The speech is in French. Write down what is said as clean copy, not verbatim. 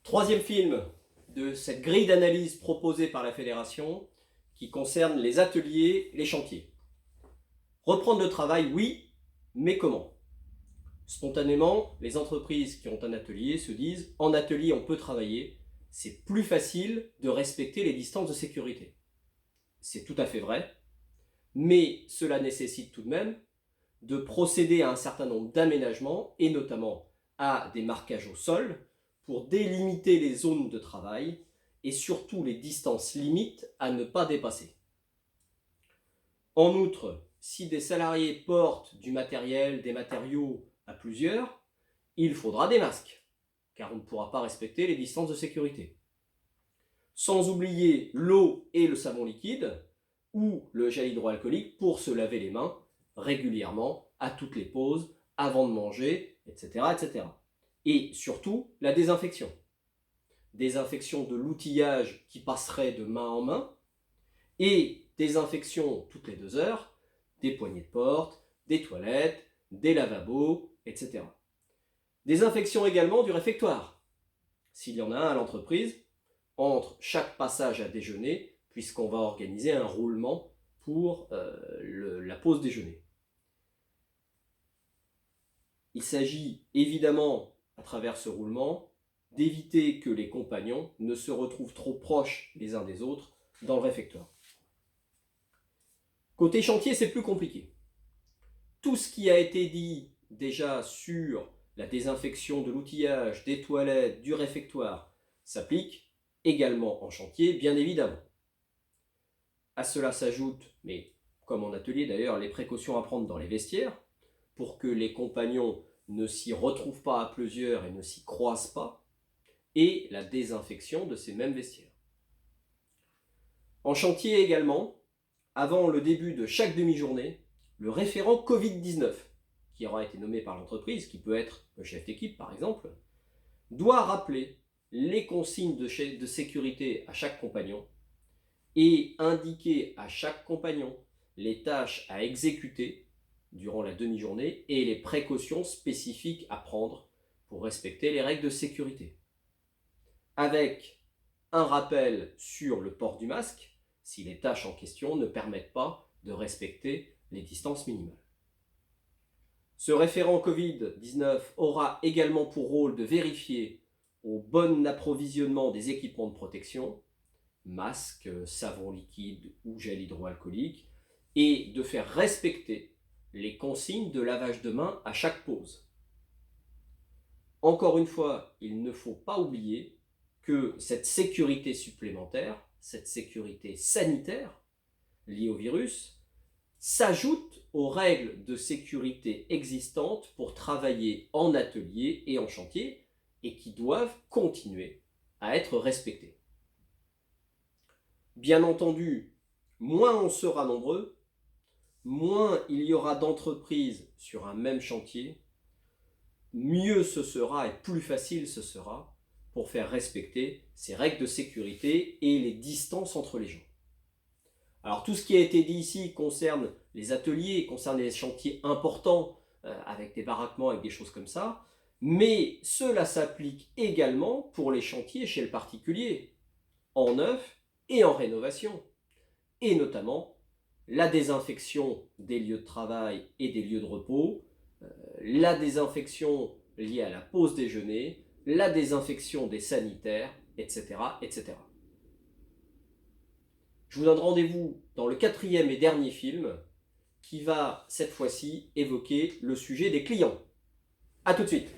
Troisième film de cette grille d'analyse proposée par la Fédération qui concerne les ateliers et les chantiers. Reprendre le travail, oui, mais comment? Spontanément, les entreprises qui ont un atelier se disent « en atelier, on peut travailler, c'est plus facile de respecter les distances de sécurité ». C'est tout à fait vrai, mais cela nécessite tout de même de procéder à un certain nombre d'aménagements et notamment à des marquages au sol pour délimiter les zones de travail et surtout les distances limites à ne pas dépasser. En outre, si des salariés portent du matériel, des matériaux à plusieurs, il faudra des masques, car on ne pourra pas respecter les distances de sécurité. Sans oublier l'eau et le savon liquide, ou le gel hydroalcoolique pour se laver les mains régulièrement, à toutes les pauses, avant de manger, etc. etc. Et surtout, la désinfection. Désinfection de l'outillage qui passerait de main en main, et désinfection toutes les 2 heures, des poignées de porte, des toilettes, des lavabos, etc. Désinfection également du réfectoire, s'il y en a un à l'entreprise, entre chaque passage à déjeuner, puisqu'on va organiser un roulement pour la pause déjeuner. Il s'agit évidemment, à travers ce roulement, d'éviter que les compagnons ne se retrouvent trop proches les uns des autres dans le réfectoire. Côté chantier, c'est plus compliqué. Tout ce qui a été dit déjà sur la désinfection de l'outillage, des toilettes, du réfectoire, s'applique également en chantier, bien évidemment. À cela s'ajoute, mais comme en atelier d'ailleurs, les précautions à prendre dans les vestiaires, pour que les compagnons ne s'y retrouvent pas à plusieurs et ne s'y croisent pas, et la désinfection de ces mêmes vestiaires. En chantier également, avant le début de chaque demi-journée, le référent Covid-19, qui aura été nommé par l'entreprise, qui peut être le chef d'équipe par exemple, doit rappeler les consignes de sécurité à chaque compagnon et indiquer à chaque compagnon les tâches à exécuter durant la demi-journée et les précautions spécifiques à prendre pour respecter les règles de sécurité. Avec un rappel sur le port du masque, si les tâches en question ne permettent pas de respecter les distances minimales. Ce référent Covid-19 aura également pour rôle de vérifier au bon approvisionnement des équipements de protection, masques, savon liquide ou gel hydroalcoolique, et de faire respecter les consignes de lavage de mains à chaque pause. Encore une fois, il ne faut pas oublier que cette sécurité supplémentaire, cette sécurité sanitaire liée au virus, s'ajoute aux règles de sécurité existantes pour travailler en atelier et en chantier et qui doivent continuer à être respectées. Bien entendu, moins on sera nombreux, moins il y aura d'entreprises sur un même chantier, mieux ce sera et plus facile ce sera pour faire respecter ces règles de sécurité et les distances entre les gens. Alors tout ce qui a été dit ici concerne les ateliers, concerne les chantiers importants avec des baraquements, avec des choses comme ça, mais cela s'applique également pour les chantiers chez le particulier, en neuf et en rénovation, et notamment la désinfection des lieux de travail et des lieux de repos, la désinfection liée à la pause déjeuner, la désinfection des sanitaires, etc. etc. Je vous donne rendez-vous dans le 4e et dernier film qui va cette fois-ci évoquer le sujet des clients. A tout de suite.